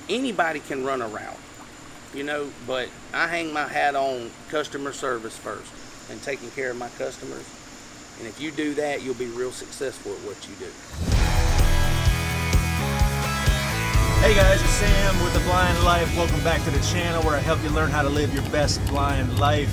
anybody can run a route, you know, but I hang my hat on customer service first and taking care of my customers. And if you do that, you'll be real successful at what you do. Hey guys, it's Sam with The Blind Life. Welcome back to the channel where I help you learn how to live your best blind life.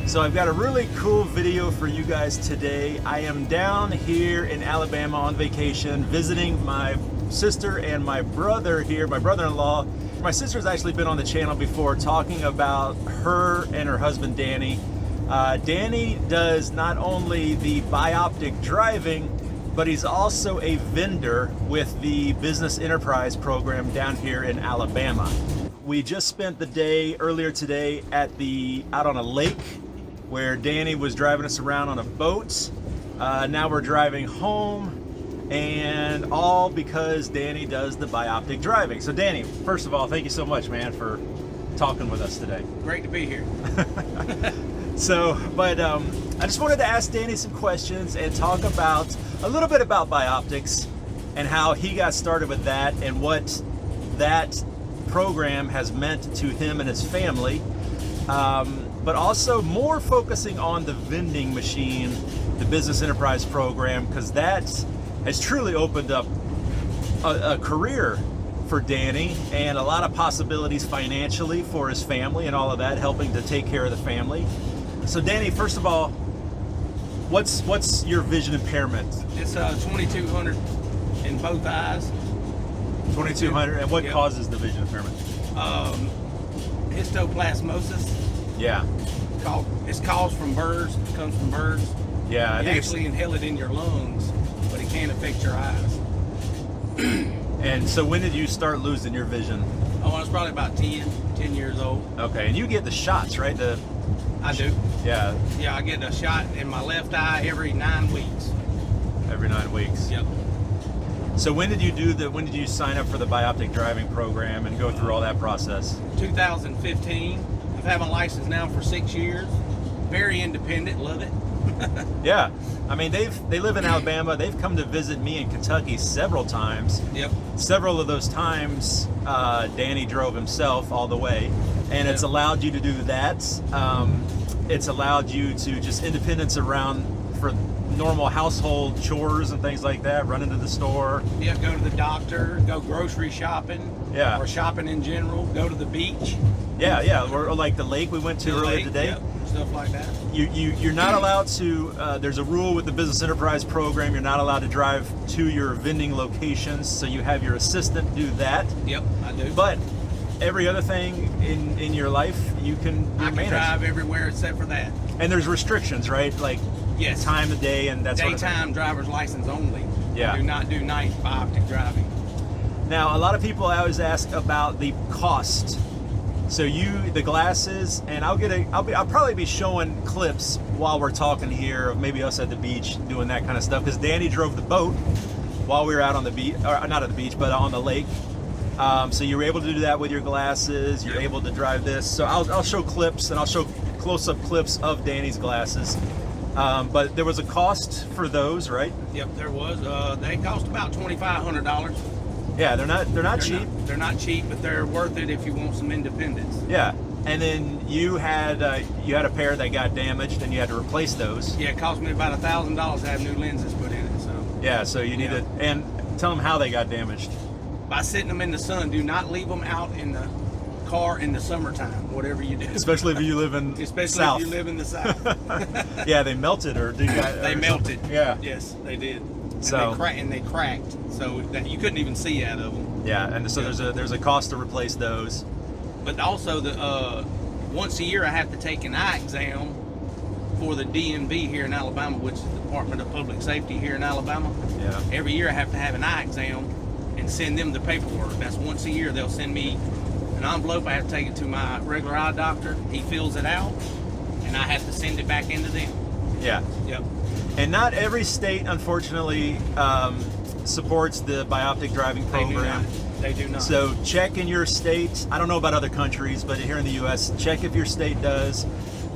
So I've got a really cool video for you guys today. I am down here in Alabama on vacation visiting my sister and my brother here, my brother-in-law. My sister's actually been on the channel before talking about her and her husband Danny. Danny does not only the Bioptic driving, but he's also a vendor with the Business Enterprise program down here in Alabama. We just spent the day earlier today out on a lake where Danny was driving us around on a boat. Now we're driving home, and all because Danny does the Bioptic driving. So Danny, first of all, thank you so much, man, for talking with us today. Great to be here. I just wanted to ask Danny some questions and talk about a little bit about Bioptics and how he got started with that and what that program has meant to him and his family. But also more focusing on the vending machine, the Business Enterprise program, because that has truly opened up a career for Danny and a lot of possibilities financially for his family and all of that, helping to take care of the family. So Danny, first of all, what's your vision impairment? It's 2200 in both eyes. 2200, and what causes the vision impairment? Histoplasmosis. Yeah. It's caused from birds. It comes from birds. Yeah, You actually inhale it in your lungs, but it can affect your eyes. And so when did you start losing your vision? Oh, I was probably about 10 years old. Okay, and you get the shots, right? I do. Yeah. Yeah, I get a shot in my left eye every 9 weeks. Every 9 weeks. Yep. So when did you sign up for the Bioptic driving program and go through all that process? 2015. I've had my license now for 6 years. Very independent, love it. Yeah, I mean they live in Alabama. They've come to visit me in Kentucky several times. Yep. Several of those times, Danny drove himself all the way, and it's allowed you to do that. It's allowed you to just independence around for normal household chores and things like that. Run into the store. Yeah, go to the doctor, go grocery shopping. Yeah. Or shopping in general. Go to the beach. Yeah. Or like the lake we went to earlier today. Yep. Stuff like that. You're not allowed to, there's a rule with the Business Enterprise program, you're not allowed to drive to your vending locations, so you have your assistant do that. Yep, I do. But every other thing in your life, you can manage. Drive everywhere except for that. And there's restrictions, right? Like yes. Time of day and that sort of thing. Daytime driver's license only. Yeah. Do not do night Bioptic driving. Now, a lot of people always ask about the cost. So the glasses, and I'll probably be showing clips while we're talking here of maybe us at the beach doing that kind of stuff, because Danny drove the boat while we were out on the beach, or not at the beach, but on the lake. So you were able to do that with your glasses. You're able to drive this. So I'll show clips, and I'll show close-up clips of Danny's glasses. But there was a cost for those, right? Yep, there was. They cost about $2,500. Yeah, they're not cheap. They're not cheap, but they're worth it if you want some independence. Yeah, and then you had a pair that got damaged, and you had to replace those. Yeah, it cost me about $1,000 to have new lenses put in it. So yeah, so you need to, and tell them how they got damaged. By sitting them in the sun. Do not leave them out in the car in the summertime, whatever you do. Especially if you live in South. If you live in the south. Yeah, they melted, or did you guys, they melted. Yeah. Yes, they did. So and they cracked, so that you couldn't even see out of them. Yeah, and so there's a cost to replace those. But also once a year I have to take an eye exam for the DMV here in Alabama, which is the Department of Public Safety here in Alabama. Yeah. Every year I have to have an eye exam and send them the paperwork. That's once a year. They'll send me an envelope. I have to take it to my regular eye doctor. He fills it out, and I have to send it back into them. Yeah. Yep. And not every state, unfortunately, supports the Bioptic driving program. They do not. So check in your state. I don't know about other countries, but here in the U.S., check if your state does.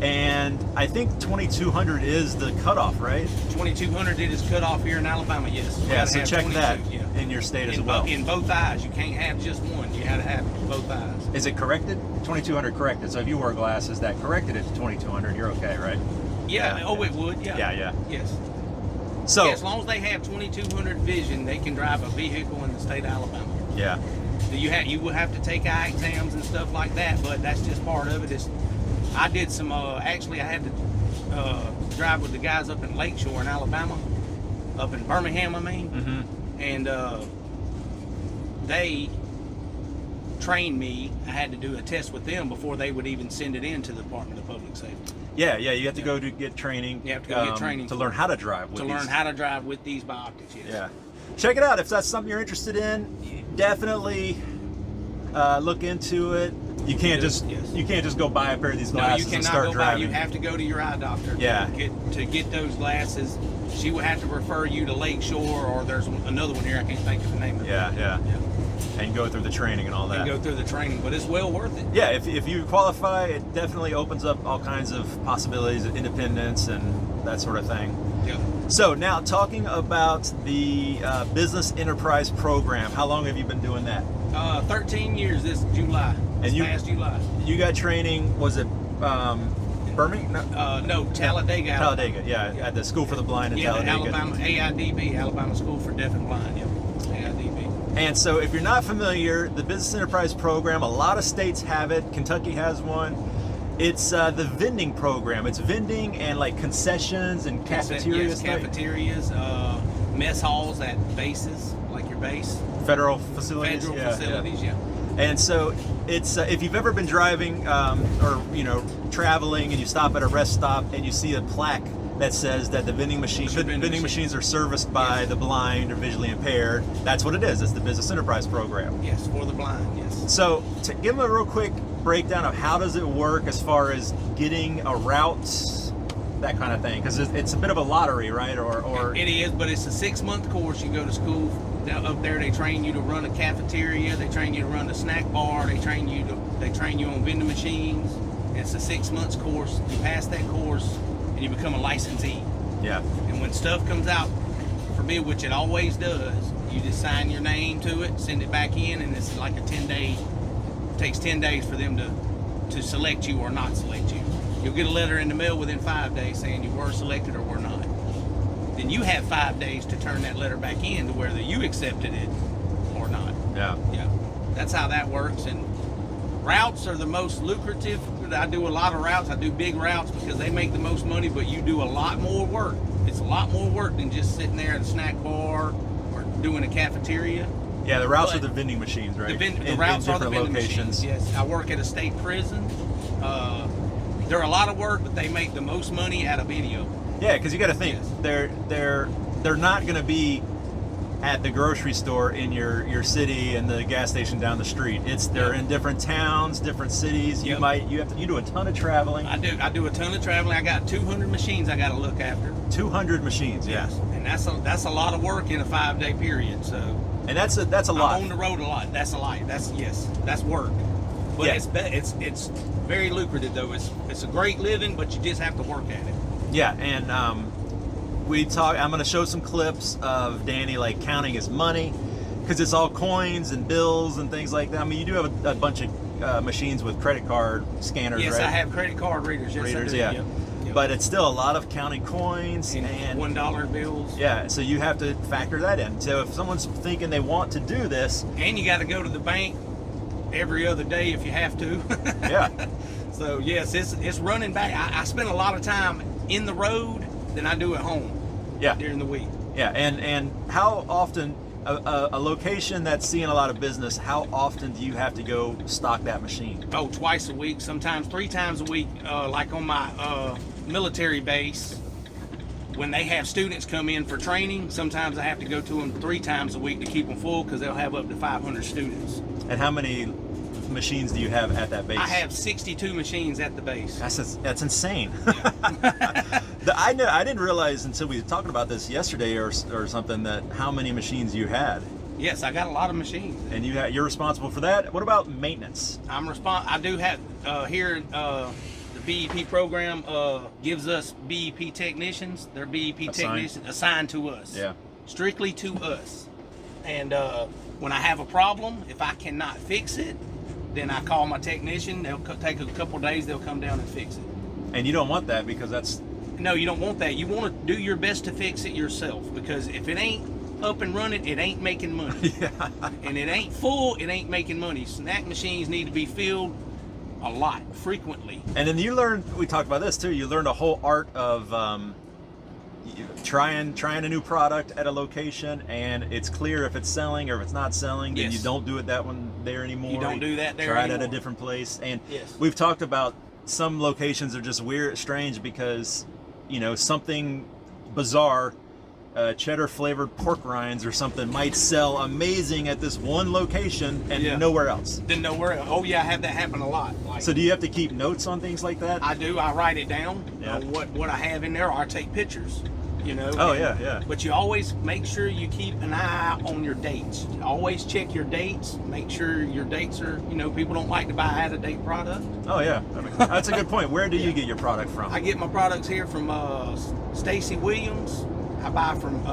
And I think 2200 is the cutoff, right? 2200 it is cut off here in Alabama, yes. You Yeah, gotta so have check 22, that yeah. in your state as well. In both eyes. You can't have just one. You gotta have both eyes. Is it corrected? 2200 corrected. So if you wear glasses that corrected it to 2200, you're okay, right? Yeah, oh, it would, yeah. Yeah. Yes. So, Yeah, as long as they have 2200 vision, they can drive a vehicle in the state of Alabama. yeah. You will have to take eye exams and stuff like that, but that's just part of it. I did some, actually I had to drive with the guys up in Lakeshore in Alabama, up in Birmingham, I mean, and they trained me. I had to do a test with them before they would even send it in to the Department of Public Safety. Yeah, you have to go to get training. You have to go get training to learn how to drive with learn how to drive with these Bioptics, yes. Yeah. Check it out. If that's something you're interested in, definitely look into it. You can't just go buy a pair of these glasses no, you and cannot start go driving. buy. You have to go to your eye doctor to get those glasses. She would have to refer you to Lakeshore, or there's another one here. I can't think of the name of it. Yeah. And go through the training and all that. And go through the training, but it's well worth it. Yeah, if you qualify, it definitely opens up all kinds of possibilities of independence and that sort of thing. Yeah. So now talking about the business enterprise program, how long have you been doing that? 13 years this July. Past July. You got training, was it Birmingham? No, Talladega. Talladega, yeah, at the School for the Blind in Talladega. Alabama, AIDB, Alabama School for Deaf and Blind, yeah. AIDB. And so if you're not familiar, the business enterprise program, a lot of states have it. Kentucky has one. It's the vending program. It's vending and like concessions and cafeterias. Yes, cafeterias, mess halls at bases, like your base. Federal facilities. Facilities, yeah. And so it's if you've ever been driving or traveling and you stop at a rest stop and you see a plaque that says that the vending machines are serviced by the blind or visually impaired, that's what it is. It's the business enterprise program. Yes, for the blind. Yes. So to give them a real quick breakdown of how does it work as far as getting a route, that kind of thing, because it's a bit of a lottery, right? Or it is, but it's a 6-month course. You go to school up there. They train you to run a cafeteria. They train you to run the snack bar. They train you on vending machines. It's a 6 months course. You pass that course, and you become a licensee. Yeah. And when stuff comes out for bid, which it always does, you just sign your name to it, send it back in, and it's like a 10-day. Takes 10 days for them to select you or not select you. You'll get a letter in the mail within 5 days saying you were selected or were not. Then you have 5 days to turn that letter back in to whether you accepted it or not. Yeah. That's how that works. And routes are the most lucrative. I do a lot of routes. I do big routes because they make the most money, but you do a lot more work. It's a lot more work than just sitting there at a snack bar or doing a cafeteria. Yeah, the routes are the vending machines, right? The routes are the vending locations. machines. Yes, I work at a state prison. They're a lot of work, but they make the most money out of video. Yeah, because you got to think Yes. they're not going to be at the grocery store in your city and the gas station down the street. They're in different towns, different cities. You do a ton of traveling. I do a ton of traveling. I got 200 machines I got to look after. 200 machines. Yes, and that's a lot of work in a 5-day period. So. And that's a lot. I'm on the road a lot. That's a lot. That's work. But it's very lucrative though. It's a great living, but you just have to work at it. Yeah, and I'm going to show some clips of Danny like counting his money, because it's all coins and bills and things like that. I mean, you do have a bunch of machines with credit card scanners, yes, right? Yes, I have credit card readers. Yes, I do. Yeah. Yep. But it's still a lot of counting coins and $1 bills. Yeah, so you have to factor that in. So if someone's thinking they want to do this, and you got to go to the bank every other day if you have to. Yeah. So yes, it's running back. I spend a lot of time in the road than I do at home. Yeah. During the week. Yeah, and how often a location that's seeing a lot of business, how often do you have to go stock that machine? Oh, twice a week, sometimes 3 times a week. Like on my military base, when they have students come in for training, sometimes I have to go to them 3 times a week to keep them full, because they'll have up to 500 students. And how many machines do you have at that base? I have 62 machines at the base. That's insane. Yeah. I didn't realize until we were talking about this yesterday or something that how many machines you had. Yes, I got a lot of machines. And you're responsible for that. What about maintenance? I do have here the BEP program gives us BEP technicians. They're BEP technicians assigned to us. Yeah. Strictly to us. And when I have a problem, if I cannot fix it, then I call my technician. They'll take a couple days. They'll come down and fix it. And you don't want that because that's... No, you don't want that. You want to do your best to fix it yourself, because if it ain't up and running, it ain't making money. Yeah. And it ain't full, it ain't making money. Snack machines need to be filled a lot, frequently. And then you learn, we talked about this too, you learned a whole art of trying a new product at a location, and it's clear if it's selling or if it's not selling. Then you don't do it that one there anymore. You don't do that there Try anymore. it at a different place. And Yes. we've talked about some locations are just weird, strange, because, you know, something bizarre, cheddar flavored pork rinds or something might sell amazing at this one location and nowhere else. Then nowhere else. Oh yeah, I have that happen a lot. Like, so do you have to keep notes on things like that? I do. I write it down on what I have in there, or I take pictures. You know. Oh yeah. But you always make sure you keep an eye on your dates. Always check your dates. Make sure your dates are, you know, people don't like to buy out of date product. Oh yeah, that's a good point. Where do you get your product from? I get my products here from Stacy Williams. I buy from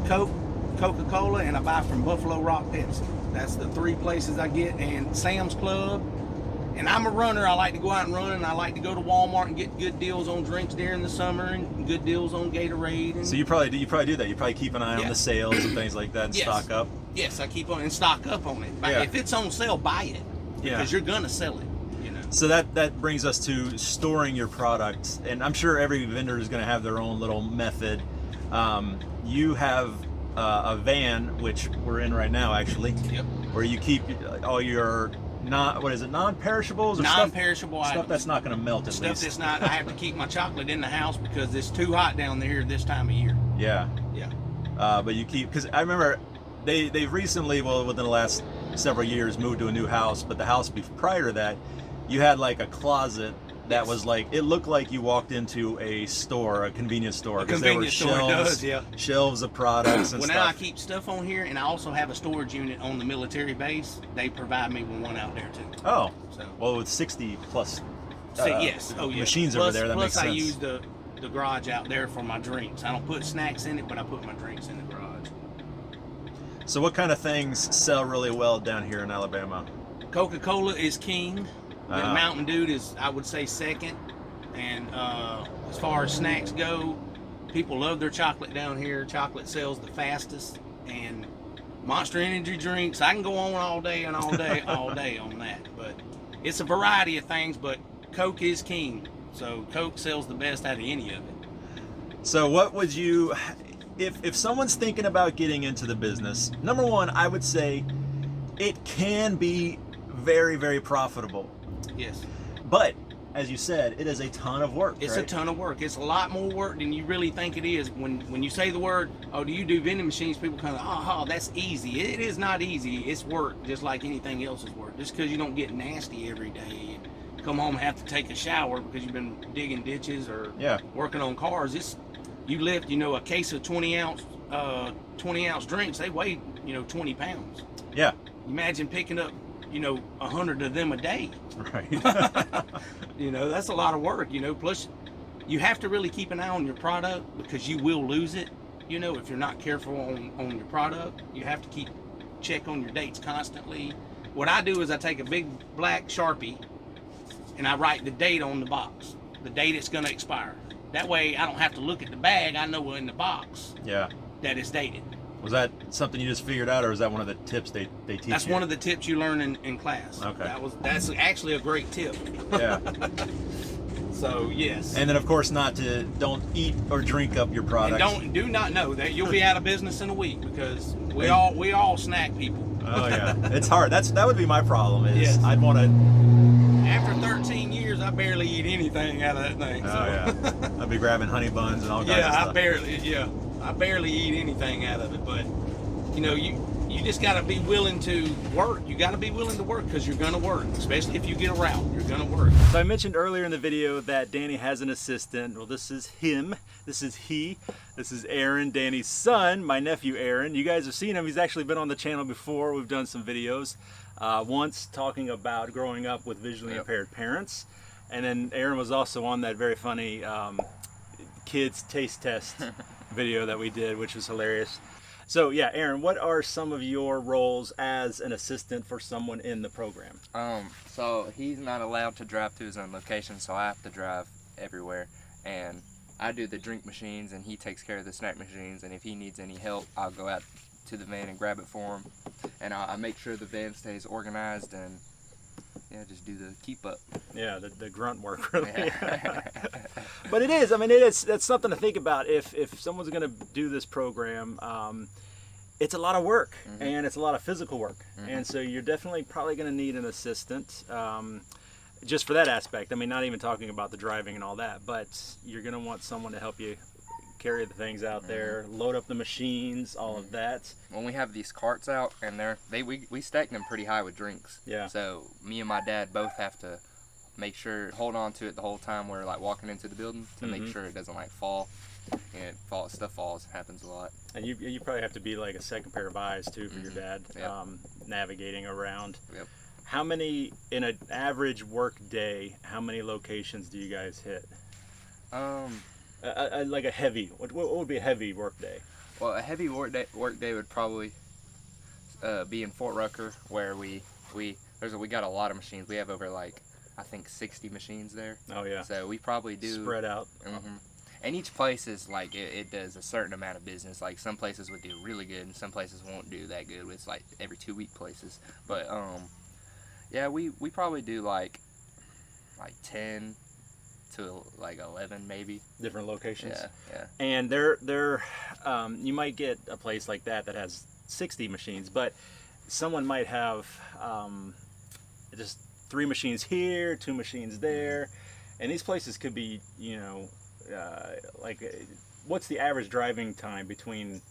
Coca-Cola, and I buy from Buffalo Rock Pepsi. That's the three places I get, and Sam's Club. And I'm a runner. I like to go out and run, and I like to go to Walmart and get good deals on drinks during the summer and good deals on Gatorade. And, so you probably do that. You probably keep an eye on the sales and things like that and stock up. Yes, I keep on and stock up on it. If it's on sale, buy it, because you're gonna sell it. You know. So that brings us to storing your products, and I'm sure every vendor is going to have their own little method. You have a van, which we're in right now, actually, where you keep all your non-perishables or non-perishable stuff that's not going to melt. At stuff least. that's not. I have to keep my chocolate in the house because it's too hot down there this time of year. Yeah. But you keep, because I remember they've recently, well, within the last several years, moved to a new house, but the house prior to that, you had like a closet that was like, it looked like you walked into a store, a convenience store, because there were shelves of products and well, stuff. now I keep stuff on here, and I also have a storage unit on the military base. They provide me with one out there too. Oh, so well, with 60 plus machines over there, that makes sense. Plus I use the garage out there for my drinks. I don't put snacks in it, but I put my drinks in the garage. So what kind of things sell really well down here in Alabama? Coca-Cola is king. Then Mountain Dew is, I would say, second. And as far as snacks go, people love their chocolate down here. Chocolate sells the fastest. And Monster Energy drinks, I can go on all day and all day, all day on that. But it's a variety of things, but Coke is king. So Coke sells the best out of any of it. So what would you, if someone's thinking about getting into the business, number one, I would say it can be very, very profitable. Yes. But as you said, it is a ton of work. It's a ton of work. It's a lot more work than you really think it is. When you say the word, oh, do you do vending machines? People kind of, oh, that's easy. It is not easy. It's work, just like anything else is work. Just because you don't get nasty every day and come home and have to take a shower because you've been digging ditches or working on cars. You lift, a case of 20 ounce drinks. They weigh, 20 pounds. Yeah. Imagine picking up 100 of them a day. Right. That's a lot of work, plus you have to really keep an eye on your product because you will lose it, if you're not careful on your product. You have to check on your dates constantly. What I do is I take a big black Sharpie and I write the date on the box, the date it's going to expire. That way I don't have to look at the bag. I know in the box that it's dated. Was that something you just figured out, or is that one of the tips they teach That's you? one of the tips you learn in class. Okay. That's actually a great tip. Yeah. So yes. And then of course don't eat or drink up your products. And do not know that you'll be out of business in a week because we all snack people. Oh yeah, it's hard. That would be my problem. I'd want to. After 13 years, I barely eat anything out of that thing. Oh yeah. I'd be grabbing honey buns and all kinds of stuff. I barely eat anything out of it, but you just got to be willing to work. You got to be willing to work because you're going to work, especially if you get a route. You're going to work. So I mentioned earlier in the video that Danny has an assistant. Well, this is him. This is he. This is Aaron, Danny's son, my nephew Aaron. You guys have seen him. He's actually been on the channel before. We've done some videos. Once talking about growing up with visually impaired parents. And then Aaron was also on that very funny kids taste test video that we did, which was hilarious. So yeah, Aaron, what are some of your roles as an assistant for someone in the program? So he's not allowed to drive to his own location, so I have to drive everywhere. And I do the drink machines, and he takes care of the snack machines. And if he needs any help, I'll go out to the van and grab it for him. And I make sure the van stays organized and just do the keep up. Yeah, the grunt work, really. Yeah. But it is. I mean, that's something to think about. If someone's going to do this program, it's a lot of work, and it's a lot of physical work, and so you're definitely probably going to need an assistant, just for that aspect. I mean, not even talking about the driving and all that, but you're going to want someone to help you carry the things out there, load up the machines, all of that. When we have these carts out, and we stack them pretty high with drinks. Yeah. So me and my dad both have to make sure, hold on to it the whole time we're like walking into the building to make sure it doesn't like fall. And stuff falls, happens a lot. And you probably have to be like a second pair of eyes too for your dad, navigating around. Yep. How many, in an average work day, how many locations do you guys hit? Like a heavy, what would be a heavy work day? Well, a heavy work day would probably be in Fort Rucker, where we got a lot of machines. We have over like, I think 60 machines there. Oh yeah. So we probably do spread out. And each place is like, it does a certain amount of business. Like some places would do really good, and some places won't do that good. It's like every 2 week places. But yeah, we probably do like 10 to like 11 maybe. Different locations. Yeah. And they're you might get a place like that has 60 machines, but someone might have just 3 machines here, 2 machines there, and these places could be, what's the average driving time between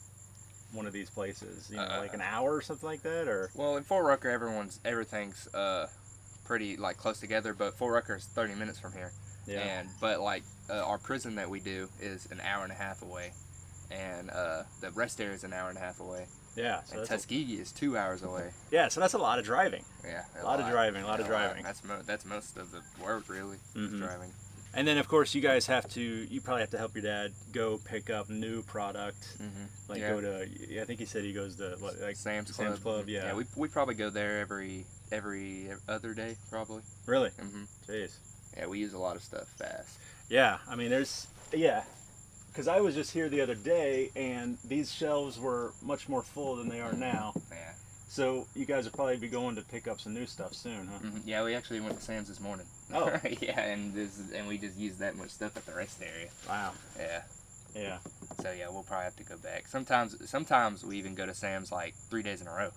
one of these places? Like an hour or something like that, or? Well, in Fort Rucker, everything's pretty like close together, but Fort Rucker is 30 minutes from here. Yeah. But our prison that we do is an hour and a half away, and the rest area is an hour and a half away. Yeah. So and Tuskegee is 2 hours away. Yeah, so that's a lot of driving. Yeah. A lot of driving. That's most of the work, really, is driving. And then, of course, you guys you probably have to help your dad go pick up new product. Go to, I think he said he goes to Sam's Club. Yeah. Yeah, we probably go there every other day, probably. Really? Jeez. Yeah, we use a lot of stuff fast. Yeah, I mean, because I was just here the other day, and these shelves were much more full than they are now. Yeah. So you guys will probably be going to pick up some new stuff soon, huh? Yeah, we actually went to Sam's this morning. Oh. Yeah, and we just used that much stuff at the rest area. Wow. Yeah. Yeah. So yeah, we'll probably have to go back. Sometimes we even go to Sam's like 3 days in a row.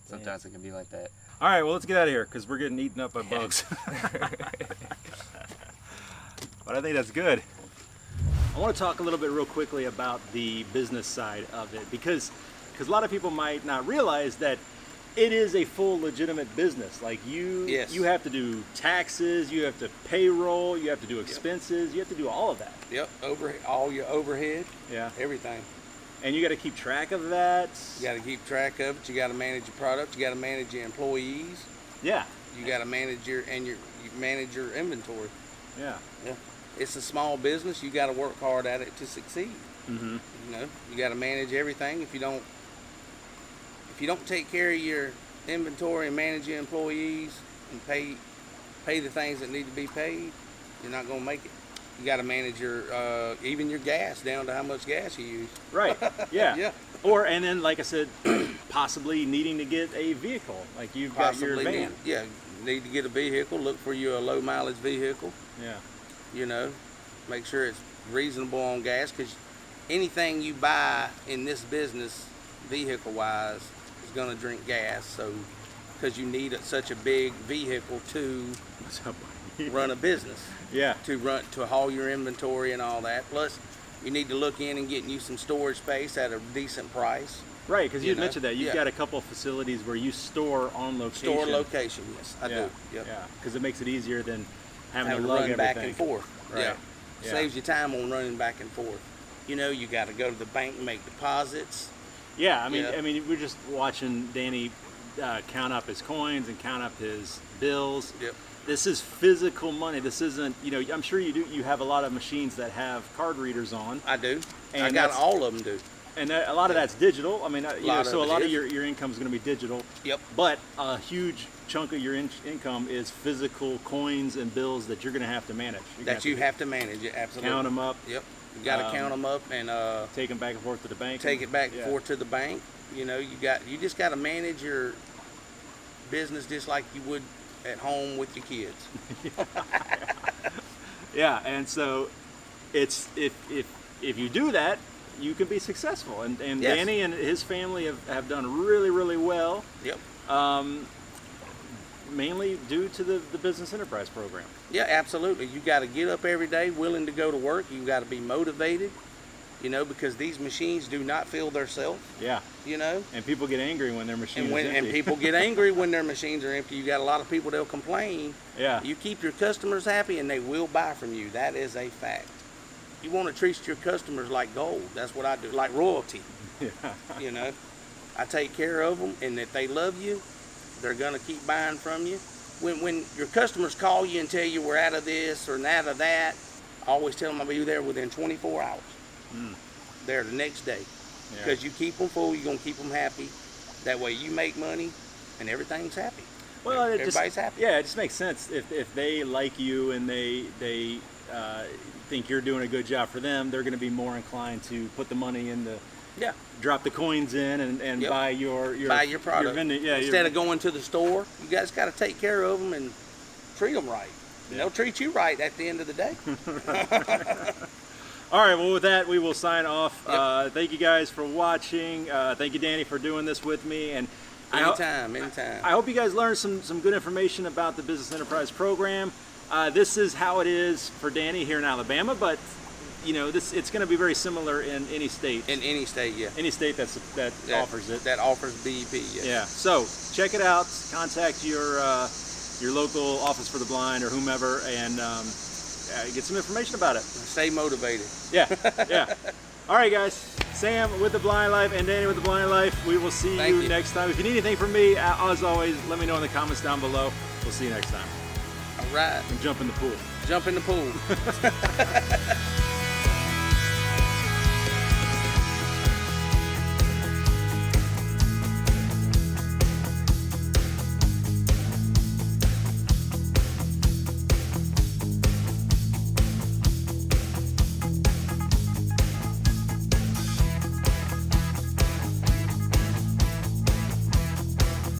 Sometimes it can be like that. All right, well, let's get out of here because we're getting eaten up by bugs. But I think that's good. I want to talk a little bit real quickly about the business side of it because a lot of people might not realize that it is a full legitimate business. Like you have to do taxes, you have to payroll, you have to do expenses, you have to do all of that. Yep, all your overhead, everything. And you got to keep track of that. You got to keep track of it. You got to manage your product. You got to manage your employees. Yeah. You got to manage you manage your inventory. Yeah. Yeah. It's a small business. You got to work hard at it to succeed. You got to manage everything. If you don't take care of your inventory and manage your employees and pay the things that need to be paid, you're not going to make it. You got to manage your even your gas down to how much gas you use. Right. Yeah. Yeah. And then, like I said, possibly needing to get a vehicle. Like you've got your van. Need to get a vehicle. Look for you a low mileage vehicle. Yeah. Make sure it's reasonable on gas, because anything you buy in this business, vehicle wise, is going to drink gas. So, because you need such a big vehicle to run a business. Yeah. To haul your inventory and all that. Plus, you need to look in and getting you some storage space at a decent price. Right, because you mentioned that you've got a couple of facilities where you store on location. Store location, yes, I do. Yep. Yeah, because it makes it easier than having to run lug back everything. and forth. Right. Yeah. Saves you time on running back and forth. You got to go to the bank and make deposits. Yeah, I mean, we're just watching Danny count up his coins and count up his bills. Yep. This is physical money. This isn't, you know, I'm sure you have a lot of machines that have card readers on. I do. And I got that's- all of them do. And a lot of that's digital. I mean, you know, so a lot of is. your income is going to be digital. Yep. But a huge chunk of your income is physical coins and bills that you're going to have to manage. You have to manage it, absolutely. Count them up. Yep. You got to count them up and Take them back and forth to the bank. take it back and Yeah. forth to the bank. You know, you just got to manage your business just like you would at home with your kids. Yeah, and so it's if you do that, you can be successful. And Yes. Danny and his family have done really, really well. Yep. Mainly due to the business enterprise program. Yeah, absolutely. You got to get up every day willing to go to work. You got to be motivated, you know, because these machines do not fill themselves, Yeah. you know. And people get angry when their machine is empty. And people get angry when their machines are empty. You got a lot of people that'll complain. Yeah. You keep your customers happy and they will buy from you. That is a fact. You want to treat your customers like gold. That's what I do, like royalty. Yeah. You know, I take care of them, and if they love you, they're gonna keep buying from you. When your customers call you and tell you we're out of this or out of that, I always tell them I'll be there within 24 hours. There the next day, because you keep them full, you're gonna keep them happy. That way you make money, and everything's happy. Well, Everybody's happy. Yeah, it just makes sense if they like you and they think you're doing a good job for them, they're going to be more inclined to put the money in the drop the coins in and Yep. buy your product. Your vending, Instead of going to the store, you guys got to take care of them and treat them right. Yeah. They'll treat you right at the end of the day. All right, well, with that, we will sign off. Yep. Thank you guys for watching. Thank you, Danny, for doing this with me. And Anytime. I hope you guys learned some good information about the Business Enterprise Program. This is how it is for Danny here in Alabama, but you know, it's going to be very similar in any state. In any state, yeah. Any state that offers it. That offers BEP, yeah. Yeah. So check it out. Contact your local Office for the Blind or whomever, and get some information about it. Stay motivated. Yeah. Yeah. All right, guys. Sam with The Blind Life and Danny with The Blind Life. We will see you next time. If you need anything from me, as always, let me know in the comments down below. We'll see you next time. All right. And jump in the pool. Jump in the pool.